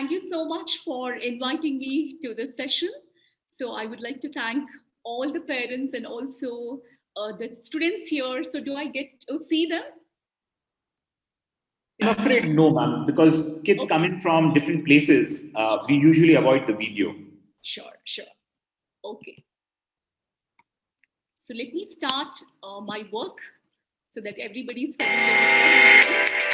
Thank you so much for inviting me to this session. So I would like to thank all the parents and also the students here. So do I get to see them? I'm afraid no, ma'am, because kids coming from different places, we usually avoid the video. Sure. Okay. So let me start my work so that everybody's familiar with it.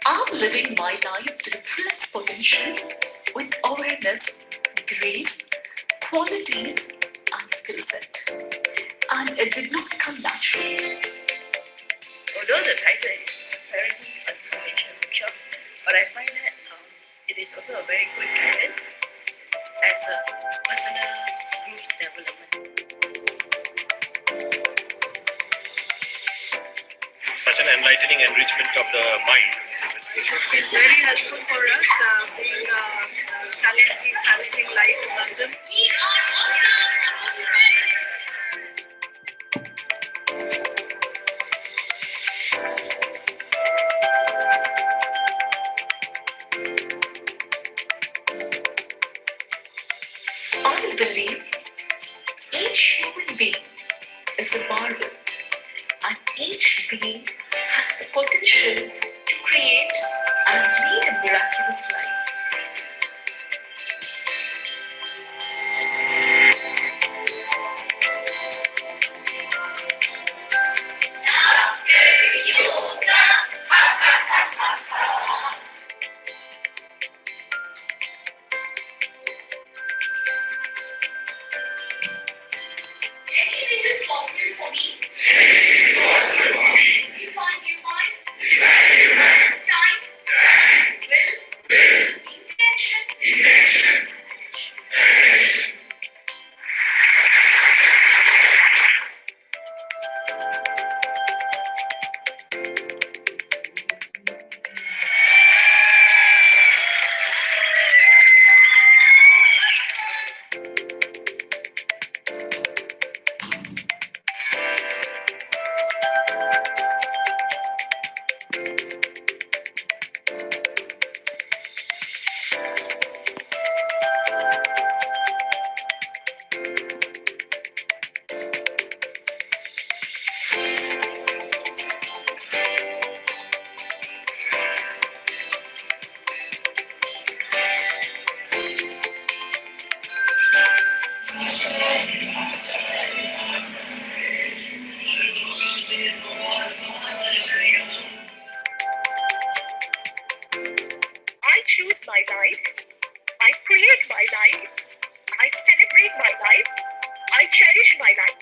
I'm living my life to the fullest potential with awareness, grace, qualities, and skill set. And it did not come naturally. Although the title is Parenting Transformation Workshop, but I find that it is also a very good guidance as a personal growth development. Such an enlightening enrichment of the mind. It's very helpful for us being challenging life in London. We are awesome parents. I believe each human being is a marvel, and each being has the potential to create and lead a miraculous life. Anything is possible for me. You find. Time. Will. Intention. I choose my life. I create my life. I celebrate my life. I cherish my life.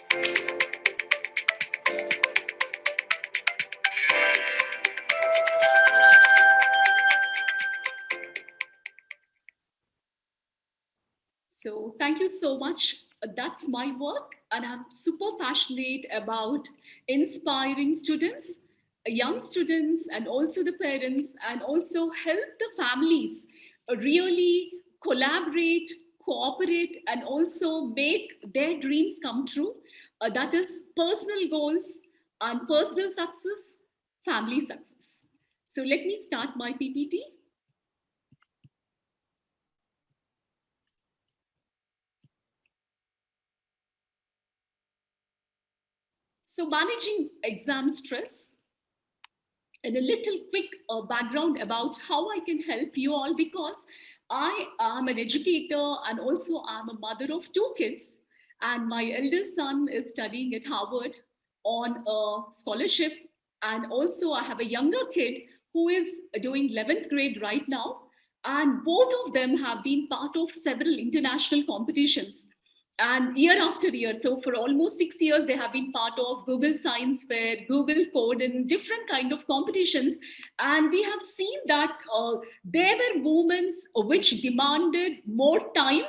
So thank you so much. That's my work, and I'm super passionate about inspiring students, young students, and also the parents, and also help the families really collaborate, cooperate, and also make their dreams come true. That is personal goals and personal success, family success. So let me start my PPT. So managing exam stress, and a little quick background about how I can help you all, because I am an educator and also I'm a mother of 2 kids, and my eldest son is studying at Harvard on a scholarship, and also I have a younger kid who is doing 11th grade right now, and both of them have been part of several international competitions, and year after year. So for almost 6 years, they have been part of Google Science Fair, Google Code, and different kind of competitions. And we have seen that there were moments which demanded more time,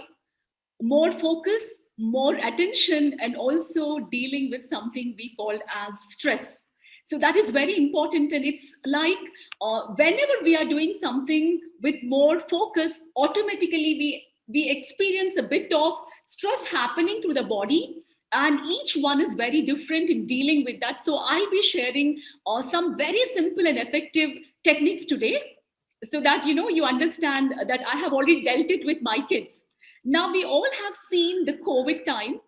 more focus, more attention, and also dealing with something we call as stress. So that is very important. And it's like whenever we are doing something with more focus, automatically we experience a bit of stress happening through the body. And each one is very different in dealing with that. So I'll be sharing some very simple and effective techniques today, so that you understand that I have already dealt it with my kids. Now we all have seen the COVID time,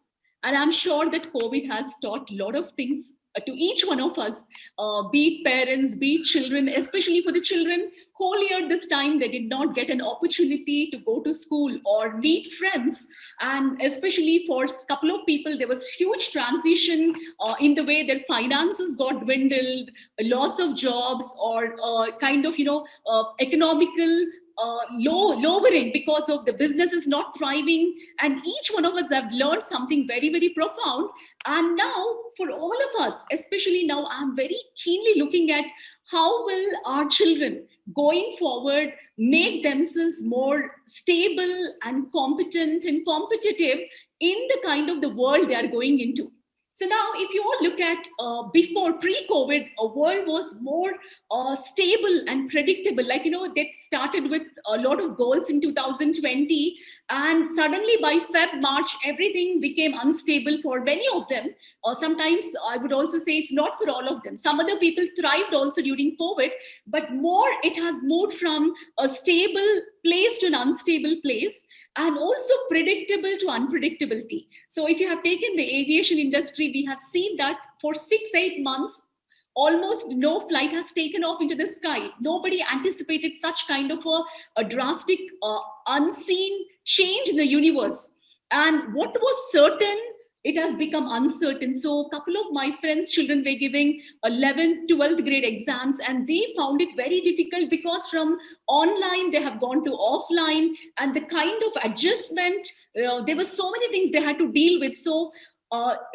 and I'm sure that COVID has taught a lot of things to each one of us, be it parents, be it children. Especially for the children, whole year this time they did not get an opportunity to go to school or meet friends. And especially for a couple of people, there was huge transition in the way their finances got dwindled, a loss of jobs, or kind of economical lowering because of the business is not thriving. And each one of us have learned something very, very profound. And now for all of us, especially now, I'm very keenly looking at how will our children going forward make themselves more stable and competent and competitive in the kind of the world they are going into. So now, if you all look at before pre-COVID, a world was more stable and predictable. Like, they started with a lot of goals in 2020, and suddenly by March, everything became unstable for many of them. Sometimes I would also say it's not for all of them. Some other people thrived also during COVID, but more it has moved from a stable place to an unstable place, and also predictable to unpredictability. So if you have taken the aviation industry, we have seen that for 6-8 months, almost no flight has taken off into the sky. Nobody anticipated such kind of a drastic, unseen change in the universe. And what was certain, it has become uncertain. So a couple of my friends' children were giving 11th, 12th grade exams, and they found it very difficult because from online they have gone to offline, and the kind of adjustment, there were so many things they had to deal with. So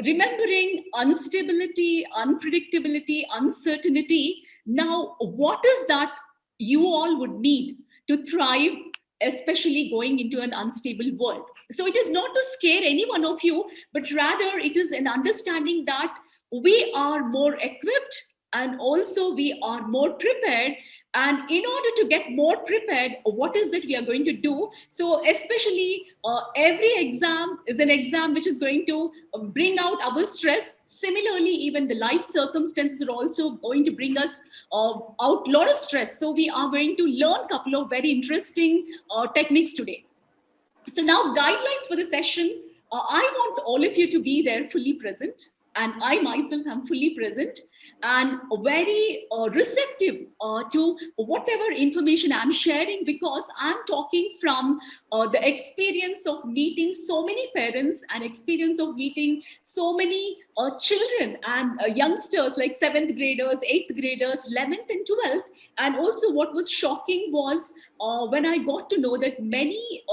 remembering instability, unpredictability, uncertainty, now what is that you all would need to thrive, especially going into an unstable world? So it is not to scare any one of you, but rather it is an understanding that we are more equipped, and also we are more prepared. And in order to get more prepared, what is that we are going to do? So especially every exam is an exam which is going to bring out our stress. Similarly, even the life circumstances are also going to bring us out a lot of stress. So we are going to learn a couple of very interesting techniques today. So now, guidelines for the session. I want all of you to be there fully present, and I myself am fully present and very receptive to whatever information I'm sharing, because I'm talking from the experience of meeting so many parents and experience of meeting so many children and youngsters, like 7th graders, 8th graders, 11th and 12th. And also what was shocking was when I got to know that many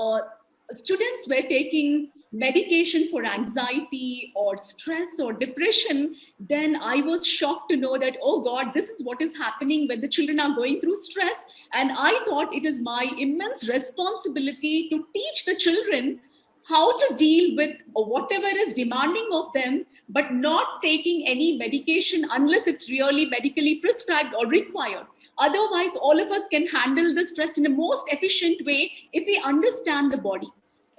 students were taking medication for anxiety or stress or depression. Then I was shocked to know that, oh God, this is what is happening when the children are going through stress. And I thought it is my immense responsibility to teach the children how to deal with whatever is demanding of them, but not taking any medication unless it's really medically prescribed or required. Otherwise, all of us can handle the stress in the most efficient way if we understand the body.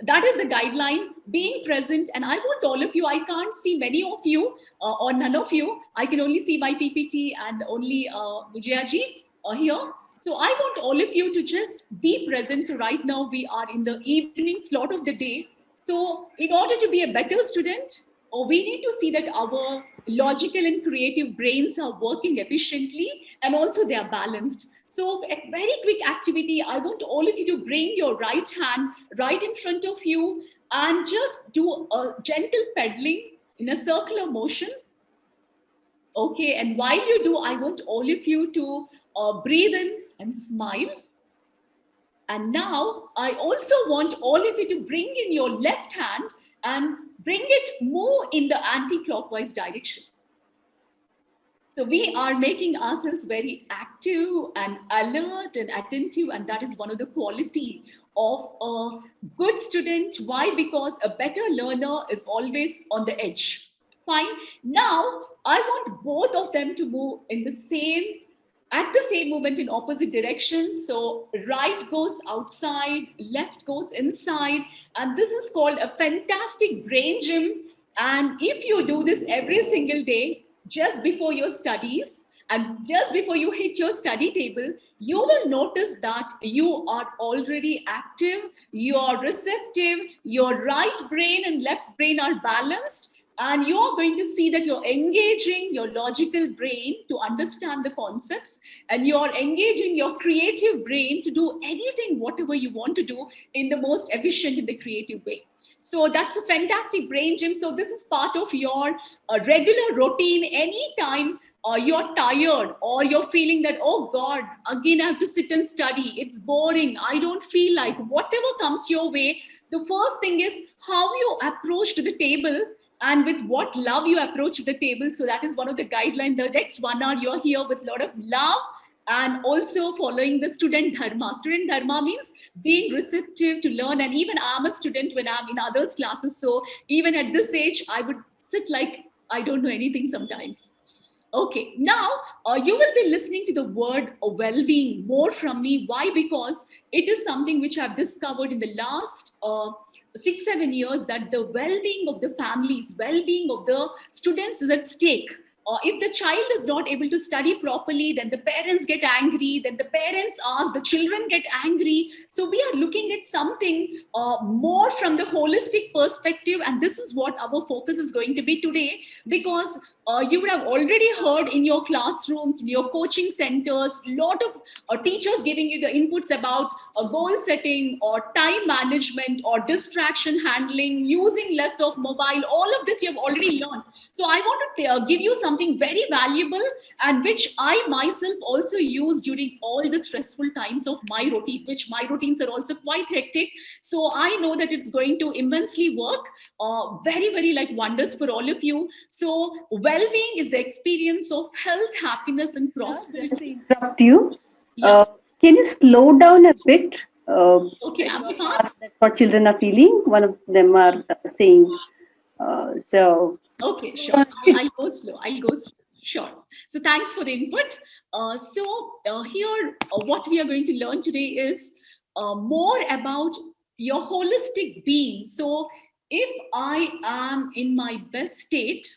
That is the guideline, being present. And I want all of you, I can't see many of you or none of you. I can only see my PPT and only Vijayaji here. So I want all of you to just be present. So right now we are in the evening slot of the day. So in order to be a better student, we need to see that our logical and creative brains are working efficiently, and also they are balanced. So a very quick activity, I want all of you to bring your right hand right in front of you and just do a gentle pedaling in a circular motion. Okay, and while you do, I want all of you to breathe in and smile. And now I also want all of you to bring in your left hand and bring it more in the anti-clockwise direction. So we are making ourselves very active and alert and attentive, and that is one of the quality of a good student. Why? Because a better learner is always on the edge. Fine. Now I want both of them to move in the same, at the same moment in opposite directions. So right goes outside, left goes inside, and this is called a fantastic brain gym And if you do this every single day, just before your studies and just before you hit your study table, you will notice that you are already active, you are receptive, your right brain and left brain are balanced, and you are going to see that you're engaging your logical brain to understand the concepts, and you're engaging your creative brain to do anything, whatever you want to do, in the most efficient, in the creative way. So that's a fantastic brain gym. So this is part of your regular routine. Anytime you're tired or you're feeling that, oh God, again I have to sit and study, it's boring, I don't feel like, whatever comes your way, the first thing is how you approach to the table and with what love you approach to the table. So that is one of the guidelines. The next 1 hour you're here with a lot of love and also following the student dharma. Student dharma means being receptive to learn. And even I'm a student when I'm in others' classes. So even at this age, I would sit like I don't know anything sometimes. Okay, now you will be listening to the word well-being more from me. Why? Because it is something which I've discovered in the last 6-7 years, that the well-being of the families, well-being of the students is at stake. If the child is not able to study properly, then the parents get angry, then the parents ask, the children get angry. So we are looking at something more from the holistic perspective, and this is what our focus is going to be today. Because you would have already heard in your classrooms, in your coaching centers, a lot of teachers giving you the inputs about goal setting or time management or distraction handling, using less of mobile. All of this you have already learned. So I want to give you something very valuable, and which I myself also use during all the stressful times of my routine, which my routines are also quite hectic. So I know that it's going to immensely work very, very like wonders for all of you. So well-being is the experience of health, happiness, and prosperity. Just to interrupt you, Yeah. can you slow down a bit? Okay, am I fast? That's what children are feeling. One of them are saying. So Okay, slow sure. down a bit. I'll go slow. I'll go slow. Sure. So thanks for the input. Here, what we are going to learn today is more about your holistic being. So if I am in my best state,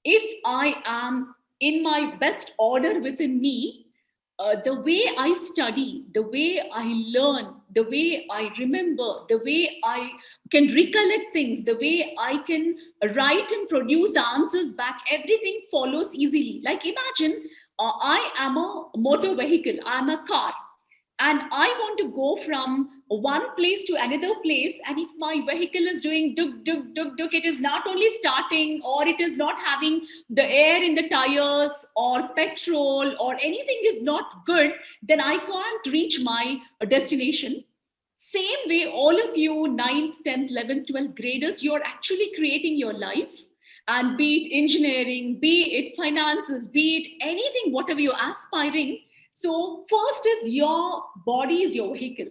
if I am in my best order within me, the way I study, the way I learn, the way I remember, the way I can recollect things, the way I can write and produce the answers back, everything follows easily. Like imagine I am a motor vehicle, I'm a car, and I want to go from one place to another place. And if my vehicle is doing duk duk duk duk, it is not only starting, or it is not having the air in the tires, or petrol, or anything is not good, then I can't reach my destination. Same way, all of you ninth, 10th, 11th, 12th graders, you're actually creating your life. And be it engineering, be it finances, be it anything, whatever you're aspiring. So first is your body is your vehicle.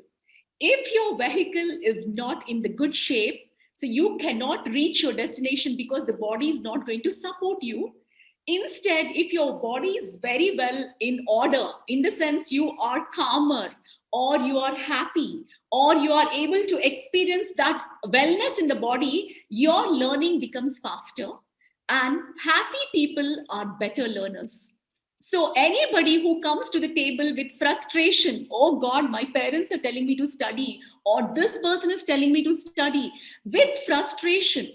If your vehicle is not in the good shape, so you cannot reach your destination because the body is not going to support you. Instead, if your body is very well in order, in the sense you are calmer, or you are happy, or you are able to experience that wellness in the body, your learning becomes faster. And happy people are better learners. So anybody who comes to the table with frustration, oh God, my parents are telling me to study, or this person is telling me to study, with frustration,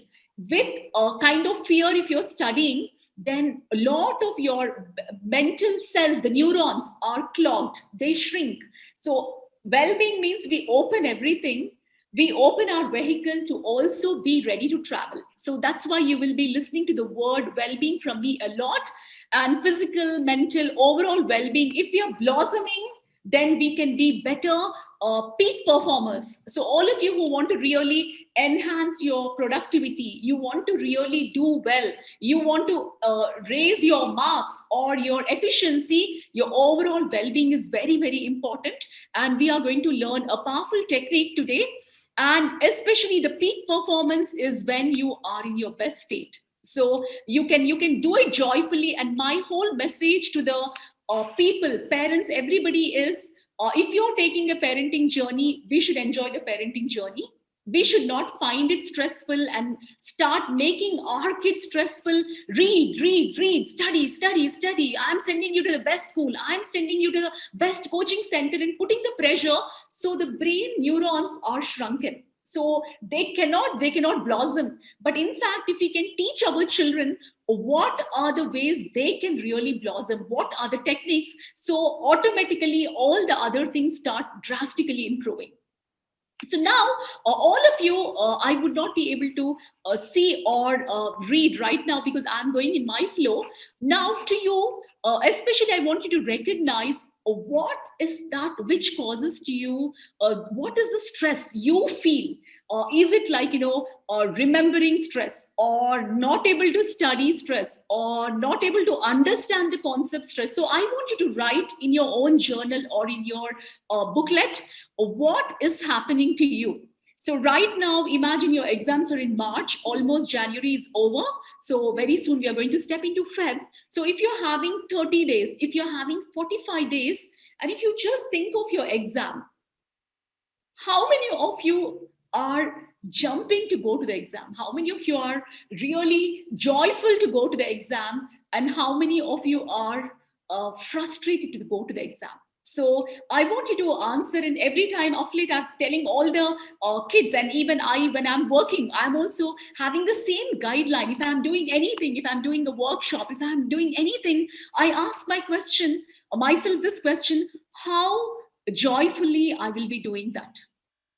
with a kind of fear, if you're studying, then a lot of your mental cells, the neurons, are clogged, they shrink. So well-being means we open everything, we open our vehicle to also be ready to travel. So that's why you will be listening to the word well-being from me a lot. And physical, mental, overall well-being, if we are blossoming, then we can be better peak performers. So all of you who want to really enhance your productivity, you want to really do well, you want to raise your marks or your efficiency, your overall well-being is very, very important. And we are going to learn a powerful technique today. And especially the peak performance is when you are in your best state. So you can do it joyfully. And my whole message to the people, parents, everybody is, if you're taking a parenting journey, we should enjoy the parenting journey. We should not find it stressful and start making our kids stressful. Read, study. I'm sending you to the best school. I'm sending you to the best coaching center, and putting the pressure. So the brain neurons are shrunken. So they cannot blossom. But in fact, if we can teach our children what are the ways they can really blossom, what are the techniques, so automatically all the other things start drastically improving. So now, all of you, I would not be able to see or read right now because I'm going in my flow. Now to you, especially I want you to recognize what is that which causes to you, what is the stress you feel? Is it like, remembering stress, or not able to study stress, or not able to understand the concept stress? So I want you to write in your own journal or in your booklet, what is happening to you. So right now, imagine your exams are in March, almost January is over. So very soon we are going to step into Feb. So if you're having 30 days, if you're having 45 days, and if you just think of your exam, how many of you are jumping to go to the exam? How many of you are really joyful to go to the exam? And how many of you are frustrated to go to the exam? So I want you to answer, and every time of late I'm telling all the kids, and even I, when I'm working, I'm also having the same guideline. If I'm doing anything, if I'm doing a workshop, if I'm doing anything, I ask myself this question: how joyfully I will be doing that?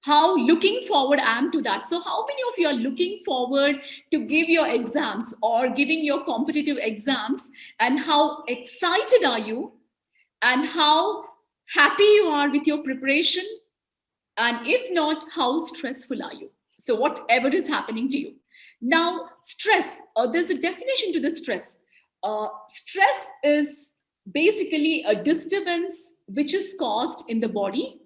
How looking forward I am to that? So how many of you are looking forward to give your exams or giving your competitive exams, and how excited are you, and how happy you are with your preparation? And if not, how stressful are you? So whatever is happening to you. Now, stress, there's a definition to the stress. Stress is basically a disturbance which is caused in the body,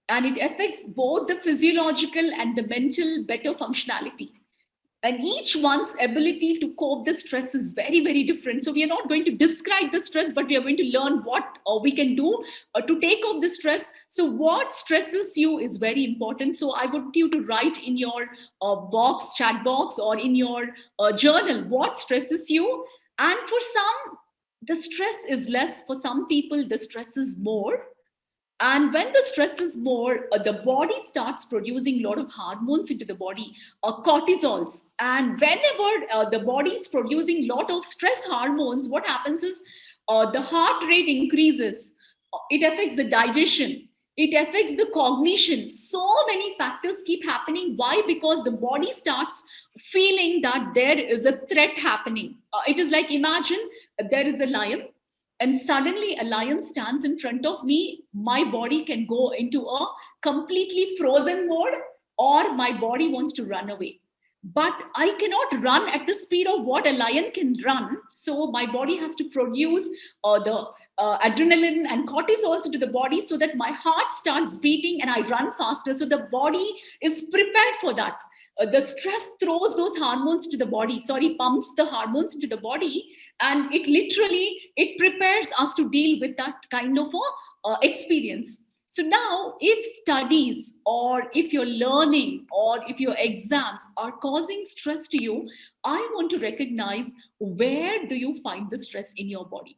and it affects both the physiological and the mental better functionality. And each one's ability to cope the stress is very, very different. So we are not going to describe the stress, but we are going to learn what we can do to take off the stress. So what stresses you is very important. So I want you to write in your chat box, or in your journal, what stresses you. And for some, the stress is less. For some people, the stress is more. And when the stress is more, the body starts producing a lot of hormones into the body, cortisols. And whenever the body is producing a lot of stress hormones, what happens is the heart rate increases. It affects the digestion. It affects the cognition. So many factors keep happening. Why? Because the body starts feeling that there is a threat happening. It is like, imagine there is a lion, and suddenly a lion stands in front of me. My body can go into a completely frozen mode, or my body wants to run away. But I cannot run at the speed of what a lion can run. So my body has to produce the adrenaline and cortisol into the body, so that my heart starts beating and I run faster. So the body is prepared for that. The stress throws those hormones to the body, pumps the hormones into the body, and it prepares us to deal with that kind of experience. So now, if studies, or if your learning, or if your exams are causing stress to you, I want to recognize, where do you find the stress in your body?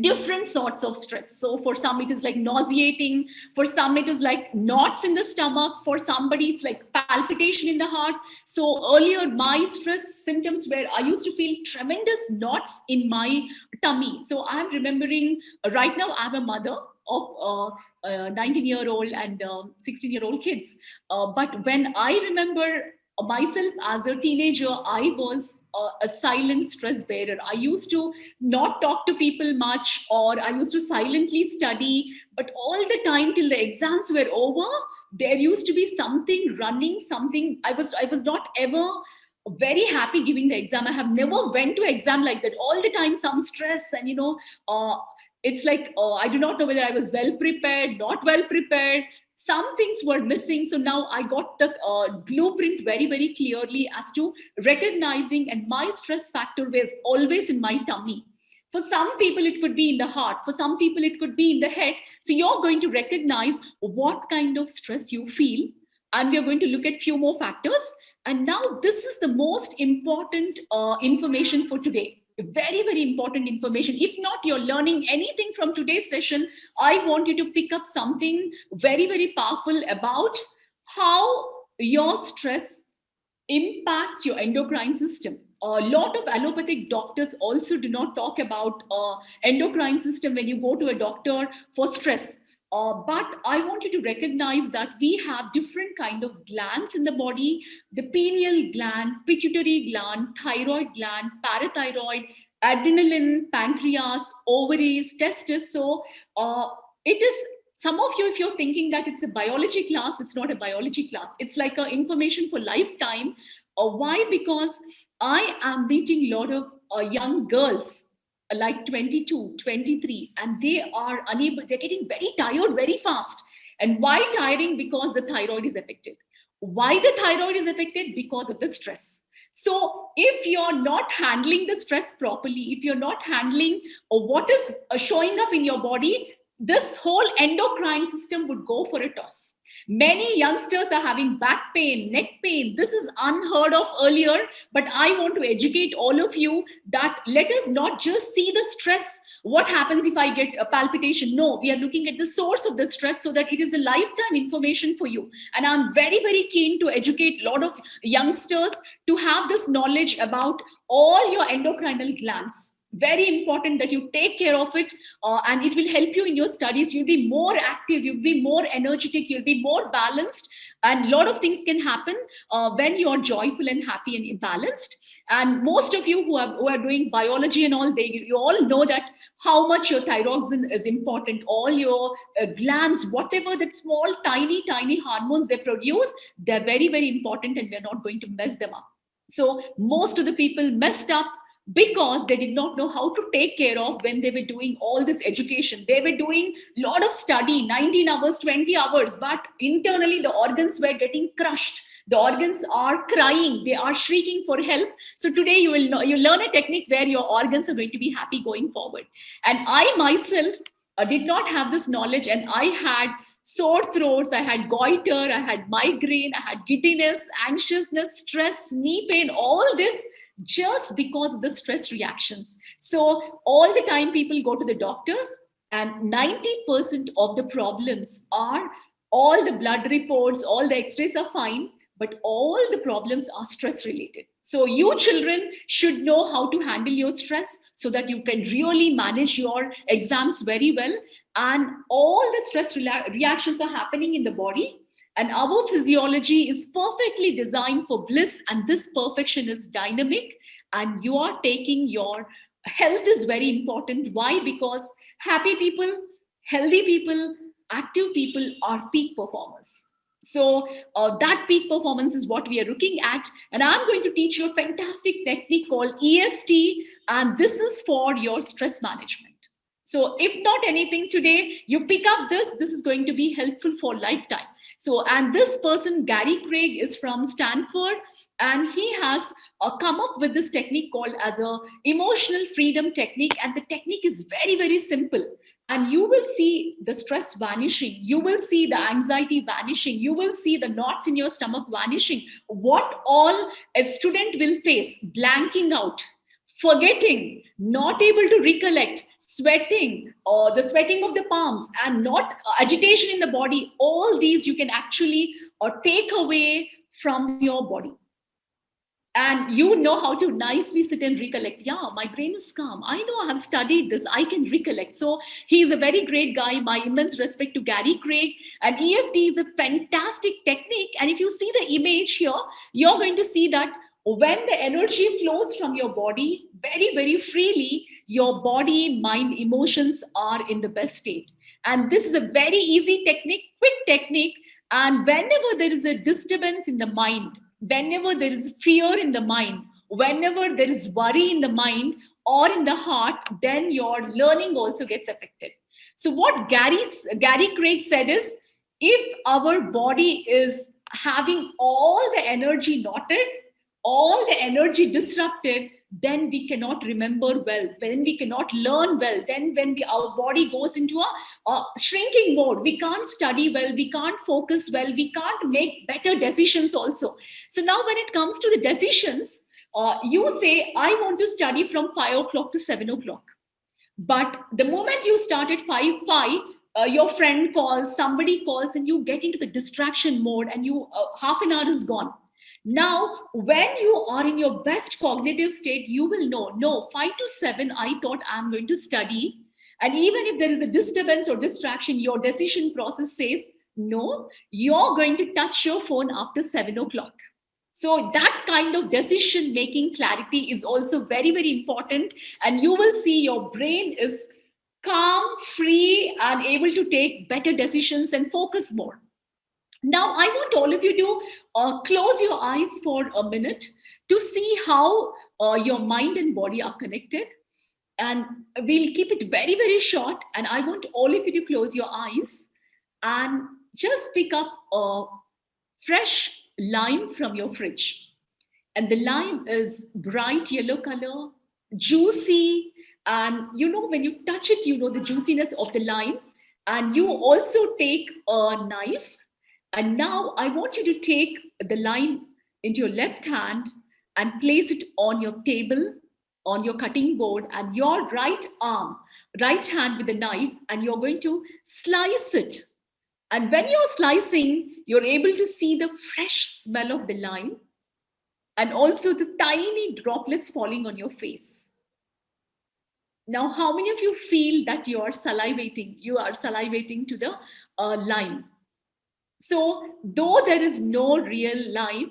Different sorts of stress. So for some it is like nauseating, for some it is like knots in the stomach, for somebody it's like palpitation in the heart. So earlier my stress symptoms were, I used to feel tremendous knots in my tummy. So I'm remembering, right now I'm a mother of 19-year-old and 16-year-old kids, but when I remember myself as a teenager, I was a silent stress bearer. I used to not talk to people much, or I used to silently study, but all the time till the exams were over, there used to be something running, something. I was not ever very happy giving the exam. I have never went to exam like that. All the time some stress, and it's like, I do not know whether I was well prepared, not well prepared. Some things were missing. So now I got the blueprint very, very clearly as to recognizing, and my stress factor was always in my tummy. For some people, it could be in the heart. For some people, it could be in the head. So you're going to recognize what kind of stress you feel. And we are going to look at few more factors. And now this is the most important information for today. Very, very important information. If not, you're learning anything from today's session, I want you to pick up something very, very powerful about how your stress impacts your endocrine system. A lot of allopathic doctors also do not talk about endocrine system when you go to a doctor for stress. But I want you to recognize that we have different kind of glands in the body: the pineal gland, pituitary gland, thyroid gland, parathyroid, adrenaline, pancreas, ovaries, testes. So it is, some of you, if you're thinking that it's a biology class, it's not a biology class. It's like a information for lifetime. Why? Because I am meeting a lot of young girls like 22, 23, and they are unable, they're getting very tired very fast. And why tiring? Because the thyroid is affected. Why the thyroid is affected? Because of the stress. So if you're not handling the stress properly, if you're not handling what is showing up in your body, this whole endocrine system would go for a toss. Many youngsters are having back pain, neck pain. This is unheard of earlier, but I want to educate all of you that let us not just see the stress. What happens if I get a palpitation? No, we are looking at the source of the stress so that it is a lifetime information for you. And I'm very, very keen to educate a lot of youngsters to have this knowledge about all your endocrinal glands. Very important that you take care of it, and it will help you in your studies. You'll be more active, you'll be more energetic, you'll be more balanced, and a lot of things can happen when you're joyful and happy and balanced. And most of you who are doing biology and all, you all know that how much your thyroxine is important. All your glands, whatever that small tiny hormones they produce, they're very, very important, and we're not going to mess them up. So most of the people messed up because they did not know how to take care of when they were doing all this education. They were doing a lot of study, 19 hours, 20 hours, but internally the organs were getting crushed. The organs are crying, they are shrieking for help. So today you will know, you learn a technique where your organs are going to be happy going forward. And I myself did not have this knowledge, and I had sore throats, I had goiter, I had migraine, I had giddiness, anxiousness, stress, knee pain, all this just because of the stress reactions. So all the time people go to the doctors, and 90% of the problems are, all the blood reports, all the x-rays are fine, but all the problems are stress related. So you children should know how to handle your stress so that you can really manage your exams very well. And all the stress reactions are happening in the body. And our physiology is perfectly designed for bliss, and this perfection is dynamic, and you are taking your health is very important. Why? Because happy people, healthy people, active people are peak performers. So that peak performance is what we are looking at. And I'm going to teach you a fantastic technique called EFT, and this is for your stress management. So if not anything today, you pick up this is going to be helpful for lifetime. So, and this person, Gary Craig, is from Stanford, and he has come up with this technique called as a emotional freedom technique. And the technique is very, very simple. And you will see the stress vanishing. You will see the anxiety vanishing. You will see the knots in your stomach vanishing. What all a student will face: blanking out, forgetting, not able to recollect, sweating, or the sweating of the palms, and not agitation in the body. All these you can actually take away from your body. And you know how to nicely sit and recollect. Yeah, my brain is calm. I know I have studied this. I can recollect. So he's a very great guy. My immense respect to Gary Craig. And EFT is a fantastic technique. And if you see the image here, you're going to see that when the energy flows from your body very, very freely, your body, mind, emotions are in the best state. And this is a very easy technique, quick technique. And whenever there is a disturbance in the mind, whenever there is fear in the mind, whenever there is worry in the mind or in the heart, then your learning also gets affected. So what Gary Craig said is, if our body is having all the energy knotted, all the energy disrupted, then we cannot remember well, then we cannot learn well, then when our body goes into a shrinking mode, we can't study well, we can't focus well, we can't make better decisions also. So now when it comes to the decisions, you say, I want to study from 5 o'clock to 7 o'clock. But the moment you start at 5, your friend calls, somebody calls, and you get into the distraction mode, and you half an hour is gone. Now, when you are in your best cognitive state, you will know, no, 5 to 7, I thought I'm going to study. And even if there is a disturbance or distraction, your decision process says, no, you're going to touch your phone after 7 o'clock. So that kind of decision making clarity is also very, very important. And you will see your brain is calm, free, and able to take better decisions and focus more. Now, I want all of you to close your eyes for a minute to see how your mind and body are connected. And we'll keep it very, very short. And I want all of you to close your eyes and just pick up a fresh lime from your fridge. And the lime is bright yellow color, juicy. And when you touch it, the juiciness of the lime. And you also take a knife. And now I want you to take the lime into your left hand and place it on your table, on your cutting board, and your right hand with the knife, and you're going to slice it. And when you're slicing, you're able to see the fresh smell of the lime and also the tiny droplets falling on your face. Now, how many of you feel that you are salivating? You are salivating to the lime. So though there is no real lime,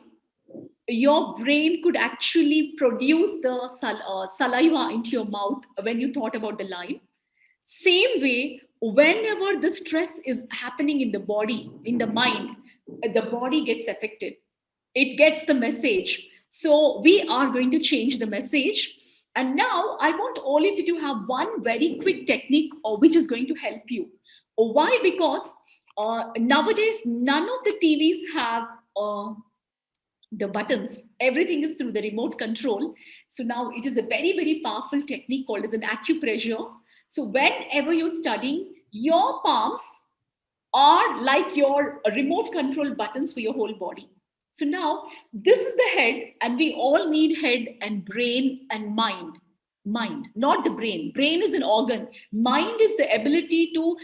your brain could actually produce the saliva into your mouth when you thought about the lime. Same way, whenever the stress is happening in the body, in the mind, the body gets affected. It gets the message. So we are going to change the message. And now I want all of you to have one very quick technique which is going to help you. Why? Because nowadays, none of the TVs have the buttons. Everything is through the remote control. So now it is a very, very powerful technique called as an acupressure. So whenever you're studying, your palms are like your remote control buttons for your whole body. So now this is the head, and we all need head and brain and mind. Mind, not the brain. Brain is an organ. Mind is the ability to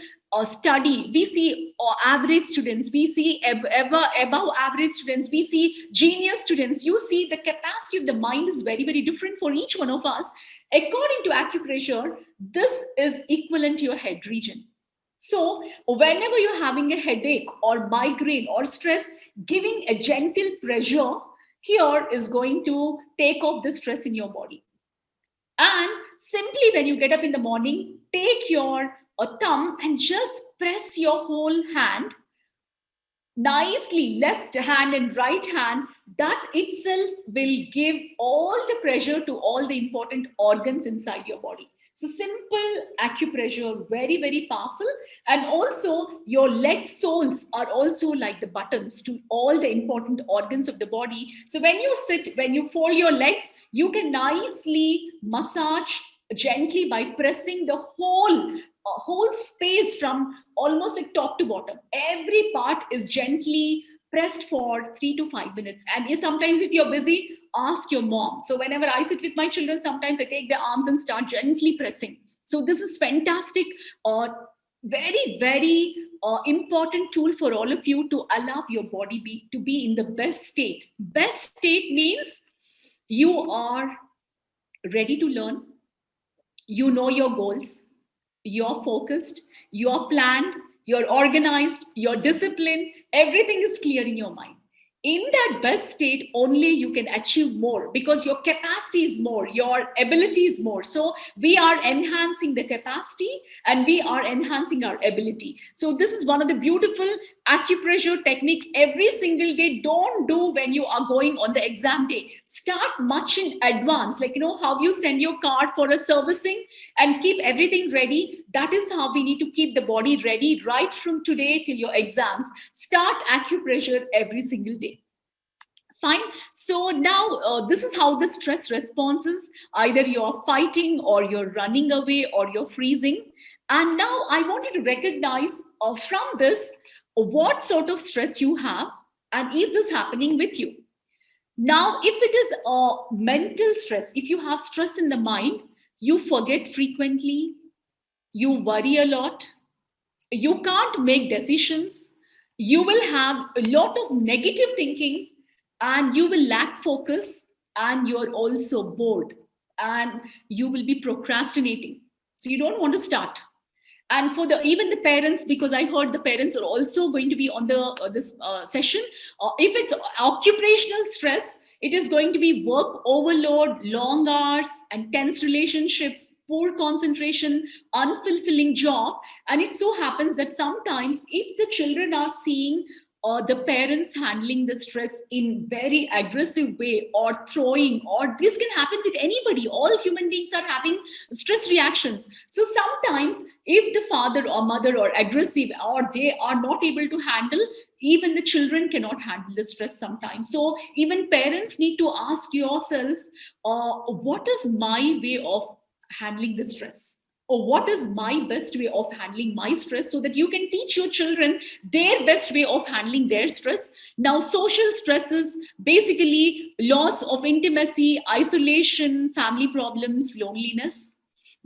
study. We see average students, we see above average students, we see genius students. You see the capacity of the mind is very, very different for each one of us. According to acupressure, this is equivalent to your head region. So whenever you're having a headache or migraine or stress, giving a gentle pressure here is going to take off the stress in your body. And simply when you get up in the morning, take your thumb and just press your whole hand nicely, left hand and right hand. That itself will give all the pressure to all the important organs inside your body. So simple acupressure, very, very powerful. And also your leg soles are also like the buttons to all the important organs of the body. So when you sit, when you fold your legs, you can nicely massage gently by pressing the whole space from almost like top to bottom. Every part is gently pressed for 3 to 5 minutes. And sometimes if you're busy, ask your mom. So whenever I sit with my children, sometimes I take their arms and start gently pressing. So this is fantastic, very, very important tool for all of you to allow your body to be in the best state. Best state means you are ready to learn, you know your goals, you're focused, you're planned, you're organized, you're disciplined, everything is clear in your mind. In that best state, only you can achieve more because your capacity is more, your ability is more. So we are enhancing the capacity and we are enhancing our ability. So this is one of the beautiful acupressure technique every single day. Don't do when you are going on the exam day. Start much in advance, like how you send your card for a servicing and keep everything ready. That is how we need to keep the body ready right from today till your exams. Start acupressure every single day. Fine. So now this is how the stress response is. Either you're fighting or you're running away or you're freezing. And now I want you to recognize from this what sort of stress you have and is this happening with you. Now, if it is a mental stress, if you have stress in the mind, you forget frequently, you worry a lot, you can't make decisions, you will have a lot of negative thinking, and you will lack focus, and you're also bored, and you will be procrastinating. So you don't want to start. And for the even the parents, because I heard the parents are also going to be on the this session, if it's occupational stress, it is going to be work overload, long hours, and tense relationships, poor concentration, unfulfilling job. And it so happens that sometimes if the children are seeing the parents handling the stress in very aggressive way or throwing, or this can happen with anybody, all human beings are having stress reactions. So sometimes if the father or mother are aggressive or they are not able to handle, even the children cannot handle the stress sometimes. So even parents need to ask yourself, what is my way of handling the stress, or what is my best way of handling my stress, so that you can teach your children their best way of handling their stress. Now social stresses, basically loss of intimacy, isolation, family problems, loneliness.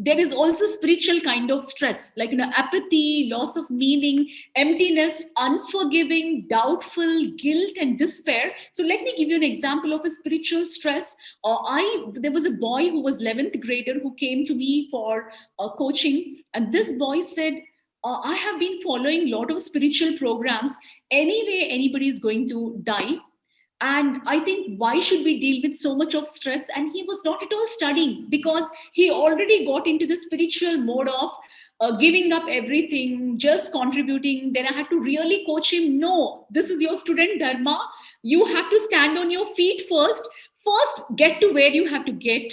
There is also spiritual kind of stress, like apathy, loss of meaning, emptiness, unforgiving, doubtful, guilt, and despair. So let me give you an example of a spiritual stress. I There was a boy who was 11th grader who came to me for coaching, and this boy said, I have been following a lot of spiritual programs. Anyway, anybody is going to die, and I think, why should we deal with so much of stress? And he was not at all studying, because he already got into the spiritual mode of giving up everything, just contributing. Then I had to really coach him. No, this is your student dharma. You have to stand on your feet first get to where you have to get,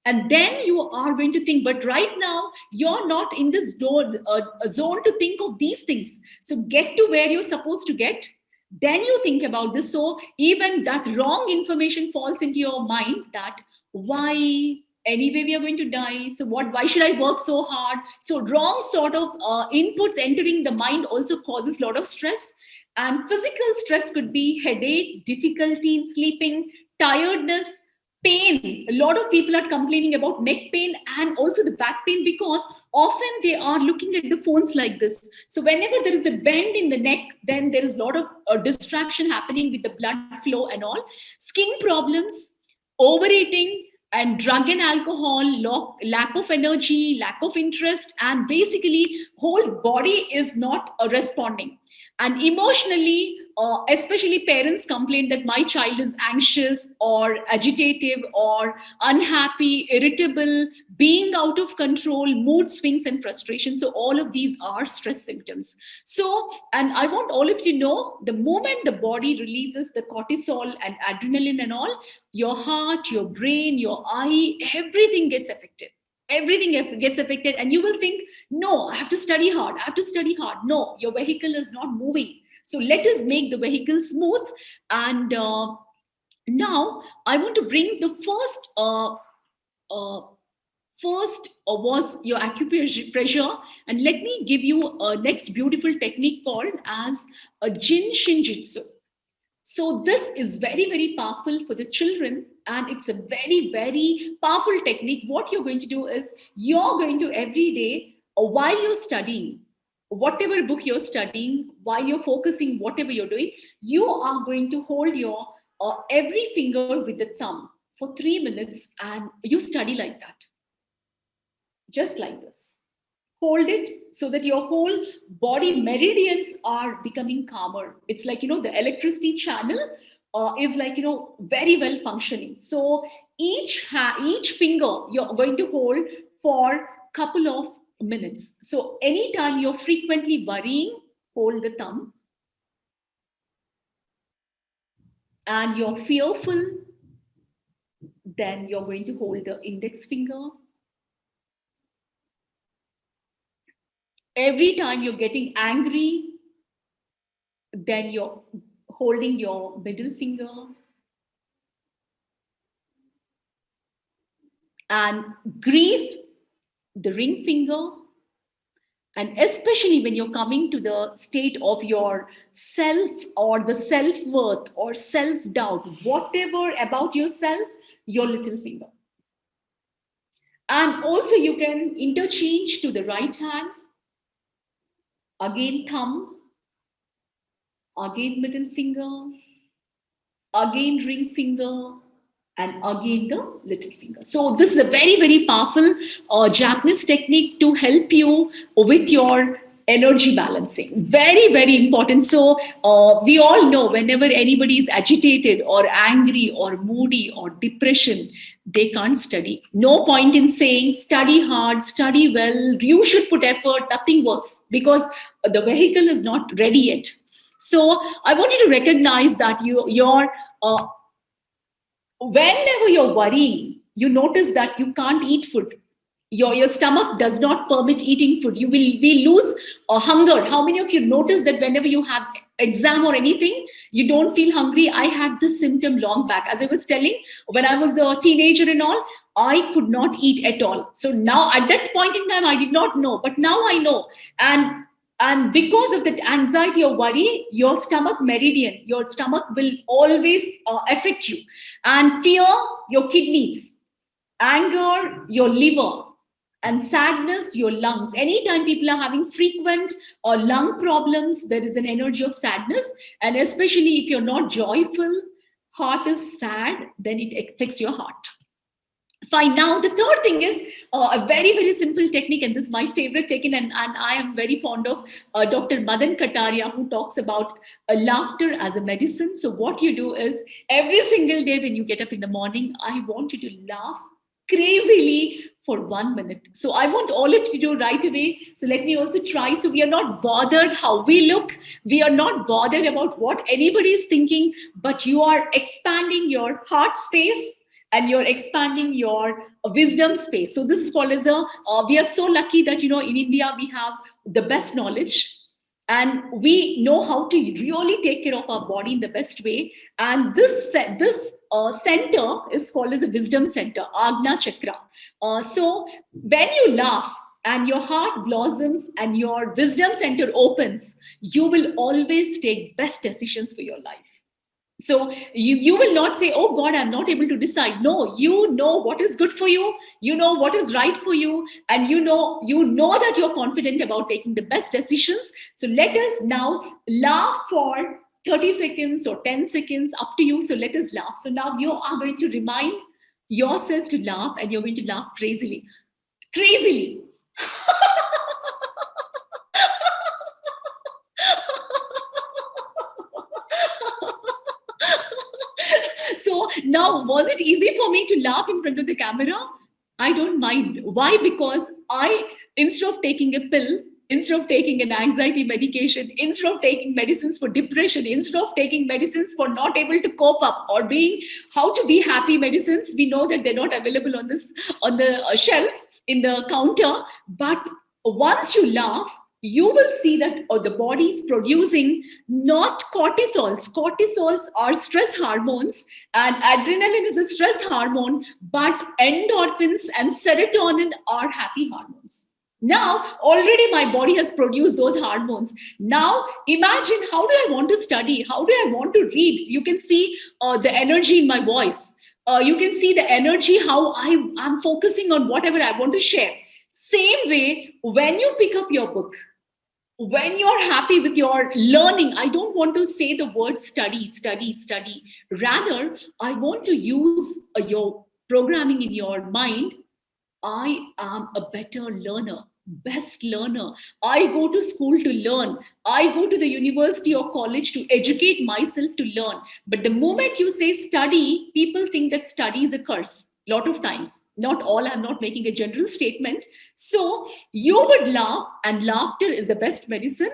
and then you are going to think. But right now you're not in this zone to think of these things. So get to where you're supposed to get, then you think about this. So even that wrong information falls into your mind, that why, anyway we are going to die, so what, why should I work so hard? So wrong sort of inputs entering the mind also causes a lot of stress. And physical stress could be headache, difficulty in sleeping, tiredness, pain. A lot of people are complaining about neck pain and also the back pain, because often they are looking at the phones like this. So whenever there is a bend in the neck, then there is a lot of distraction happening with the blood flow and all. Skin problems, overeating, and drug and alcohol, lack of energy, lack of interest, and basically whole body is not responding. And emotionally, especially parents complain that my child is anxious or agitative or unhappy, irritable, being out of control, mood swings, and frustration. So all of these are stress symptoms. So, and I want all of you to know, the moment the body releases the cortisol and adrenaline and all, your heart, your brain, your eye, everything gets affected. Everything gets affected, and you will think, no, I have to study hard. I have to study hard. No, your vehicle is not moving. So let us make the vehicle smooth. And now I want to bring the uh, first was your acupressure, and let me give you a next beautiful technique called as a Jin Shinjitsu. So this is very, very powerful for the children, and it's a very, very powerful technique. What you're going to do is you're going to every day, while you're studying, whatever book you're studying, while you're focusing, whatever you're doing, you are going to hold your every finger with the thumb for 3 minutes, and you study like that, just like this. Hold it so that your whole body meridians are becoming calmer. It's like, the electricity channel is like, very well functioning. So each finger you're going to hold for couple of minutes. So anytime you're frequently worrying, hold the thumb. And you're fearful, then you're going to hold the index finger. Every time you're getting angry, then you're holding your middle finger. and grief, the ring finger. And especially when you're coming to the state of your self or the self-worth or self-doubt, whatever about yourself, your little finger. And also you can interchange to the right hand, again thumb, again middle finger, again ring finger, and again the little finger. So this is a very, very powerful Japanese technique to help you with your energy balancing. Very, very important. So we all know whenever anybody is agitated or angry or moody or depression, they can't study. No point in saying study hard, study well, you should put effort. Nothing works because the vehicle is not ready yet. So I want you to recognize that your whenever you're worrying, you notice that you can't eat food. Your stomach does not permit eating food. You will lose hunger. How many of you notice that whenever you have exam or anything, you don't feel hungry? I had this symptom long back. As I was telling, when I was a teenager and all, I could not eat at all. So now at that point in time, I did not know, but now I know. And because of that anxiety or worry, your stomach meridian, your stomach will always affect you. And fear, your kidneys. Anger, your liver. And sadness, your lungs. Anytime people are having frequent or lung problems, there is an energy of sadness. And especially if you're not joyful, heart is sad, then it affects your heart. Fine. Now, the third thing is a very, very simple technique, and this is my favorite technique, and I am very fond of Dr. Madan Kataria, who talks about laughter as a medicine. So what you do is every single day when you get up in the morning, I want you to laugh crazily for 1 minute. So I want all of you to do right away. So let me also try. So we are not bothered how we look. We are not bothered about what anybody is thinking, but you are expanding your heart space and you're expanding your wisdom space. So this is called as we are so lucky that, in India, we have the best knowledge and we know how to really take care of our body in the best way. And this center is called as a wisdom center, Agna Chakra. So when you laugh and your heart blossoms and your wisdom center opens, you will always take best decisions for your life. So you will not say, oh God, I'm not able to decide. No, you know what is good for you. You know what is right for you. And you know that you're confident about taking the best decisions. So let us now laugh for 30 seconds or 10 seconds, up to you. So let us laugh. So now you are going to remind yourself to laugh and you're going to laugh crazily. Crazily. So now, was it easy for me to laugh in front of the camera? I don't mind. Why? Because instead of taking a pill, instead of taking an anxiety medication, instead of taking medicines for depression, instead of taking medicines for not able to cope up or being how to be happy medicines, we know that they're not available on the shelf in the counter. But once you laugh, you will see that the body is producing not cortisols. Cortisols are stress hormones and adrenaline is a stress hormone, but endorphins and serotonin are happy hormones. Now, already my body has produced those hormones. Now, imagine, how do I want to study? How do I want to read? You can see the energy in my voice. You can see the energy, how I'm focusing on whatever I want to share. Same way, when you pick up your book, when you're happy with your learning, I don't want to say the word study. Rather, I want to use your programming in your mind. I am a better learner, best learner. I go to school to learn. I go to the university or college to educate myself to learn. But the moment you say study, people think that study is a curse. Lot of times, not all, I'm not making a general statement. So you would laugh, and laughter is the best medicine.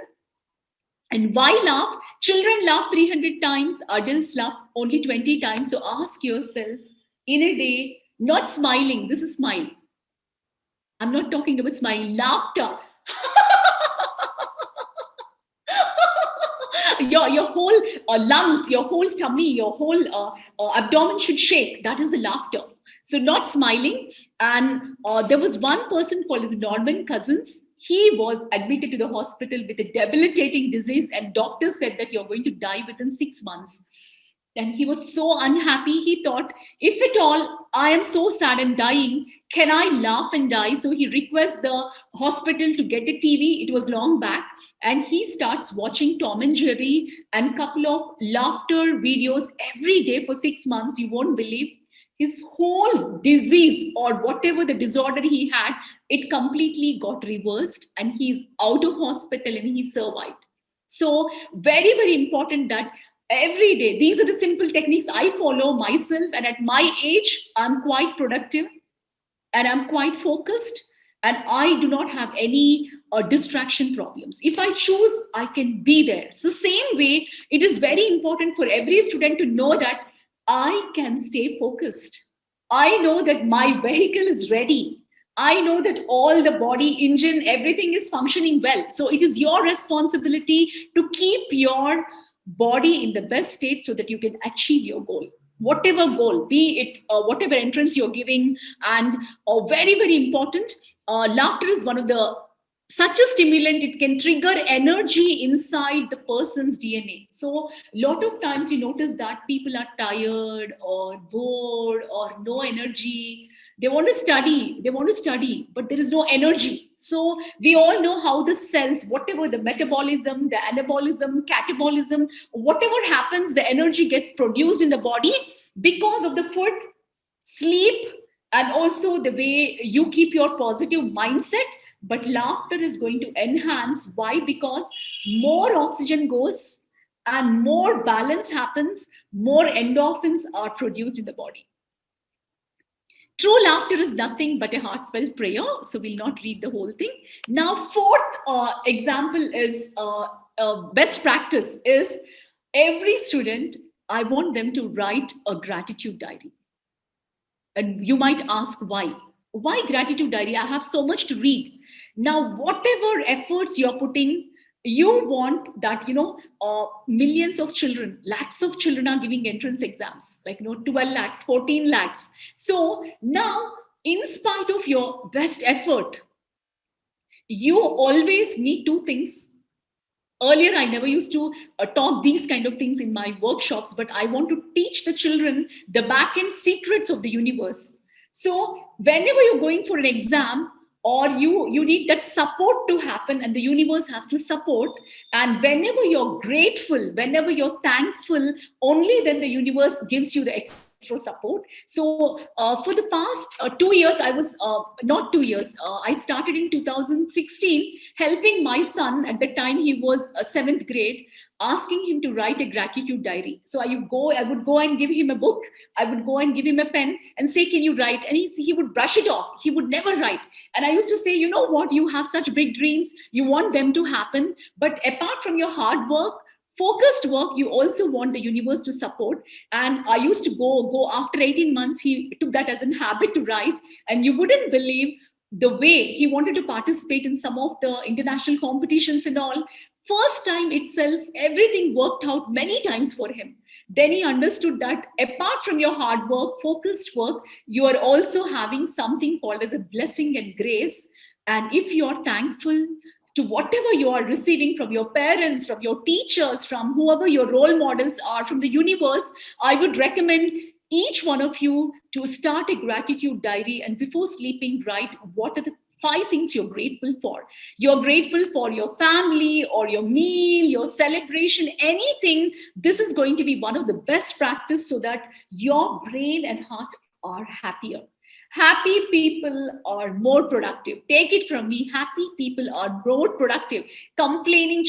And why laugh? Children laugh 300 times, adults laugh only 20 times. So ask yourself in a day, not smiling, this is smile. I'm not talking about smiling, laughter. Your whole lungs, your whole tummy, your whole abdomen should shake. That is the laughter. So not smiling. And there was one person called as Norman Cousins. He was admitted to the hospital with a debilitating disease, and doctors said that you're going to die within 6 months. And he was so unhappy. He thought, if at all I am so sad and dying, can I laugh and die? So he requests the hospital to get a TV. It was long back. And he starts watching Tom and Jerry and couple of laughter videos every day for 6 months. You won't believe, his whole disease or whatever the disorder he had, it completely got reversed, and he's out of hospital and he survived. So very, very important that every day, these are the simple techniques I follow myself. And at my age, I'm quite productive and I'm quite focused, and I do not have any distraction problems. If I choose, I can be there. So same way, it is very important for every student to know that I can stay focused. I know that my vehicle is ready. I know that all the body, engine, everything is functioning well. So it is your responsibility to keep your body in the best state so that you can achieve your goal. Whatever goal, be it whatever entrance you're giving. And very, very important, laughter is one of the such a stimulant. It can trigger energy inside the person's DNA. So a lot of times you notice that people are tired or bored or no energy. They want to study, but there is no energy. So we all know how the cells, whatever the metabolism, the anabolism, catabolism, whatever happens, the energy gets produced in the body because of the food, sleep, and also the way you keep your positive mindset. But laughter is going to enhance. Why? Because more oxygen goes and more balance happens, more endorphins are produced in the body. True laughter is nothing but a heartfelt prayer. So we'll not read the whole thing. Now, fourth example is best practice is every student, I want them to write a gratitude diary. And you might ask why? Why gratitude diary? I have so much to read. Now, whatever efforts you're putting, you want that, millions of children, lakhs of children are giving entrance exams, like, 12 lakhs, 14 lakhs. So now, in spite of your best effort, you always need two things. Earlier, I never used to talk these kind of things in my workshops, but I want to teach the children the back end secrets of the universe. So whenever you're going for an exam, or you need that support to happen, and the universe has to support. And whenever you're grateful, whenever you're thankful, only then the universe gives you the extra support. So for the past 2 years, I was not 2 years, I started in 2016 helping my son. At the time he was 7th grade, asking him to write a gratitude diary. So I would go and give him a book. I would go and give him a pen and say, can you write? And he would brush it off. He would never write. And I used to say, you know what? You have such big dreams. You want them to happen. But apart from your hard work, focused work, you also want the universe to support. And I used to go after 18 months, he took that as a habit to write. And you wouldn't believe the way he wanted to participate in some of the international competitions and all. First time itself, everything worked out many times for him. Then he understood that apart from your hard work, focused work, you are also having something called as a blessing and grace. And if you're thankful to whatever you are receiving from your parents, from your teachers, from whoever your role models are, from the universe, I would recommend each one of you to start a gratitude diary, and before sleeping, write what are the 5 things you're grateful for. You're grateful for your family or your meal, your celebration, anything. This is going to be one of the best practice so that your brain and heart are happier. Happy people are more productive. Take it from me. Happy people are more productive. Complaining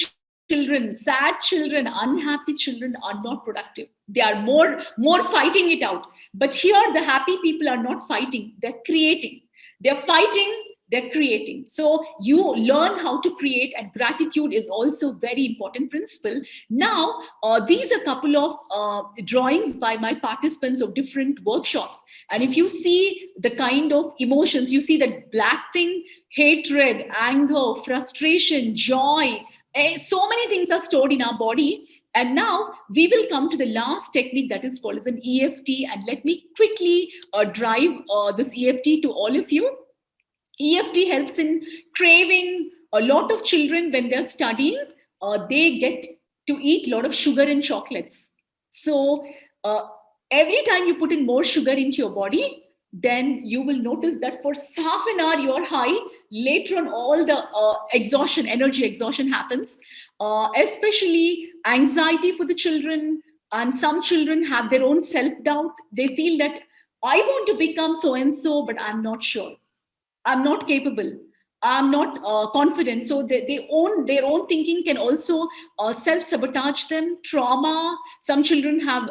children, sad children, unhappy children are not productive. They are more fighting it out. But here, the happy people are not fighting. They're creating. They're fighting. They're creating. So you learn how to create, and gratitude is also very important principle. Now, these are a couple of drawings by my participants of different workshops. And if you see the kind of emotions, you see that black thing, hatred, anger, frustration, joy, So many things are stored in our body. And now we will come to the last technique that is called as an EFT. And let me quickly drive this EFT to all of you. EFT helps in craving. A lot of children, when they're studying, they get to eat a lot of sugar and chocolates. So every time you put in more sugar into your body, then you will notice that for half an hour you're high. Later on, all the exhaustion, energy exhaustion happens, especially anxiety for the children. And some children have their own self-doubt. They feel that I want to become so and so, but I'm not sure. I'm not capable. I'm not confident. So their own thinking can also self-sabotage them. Trauma. Some children have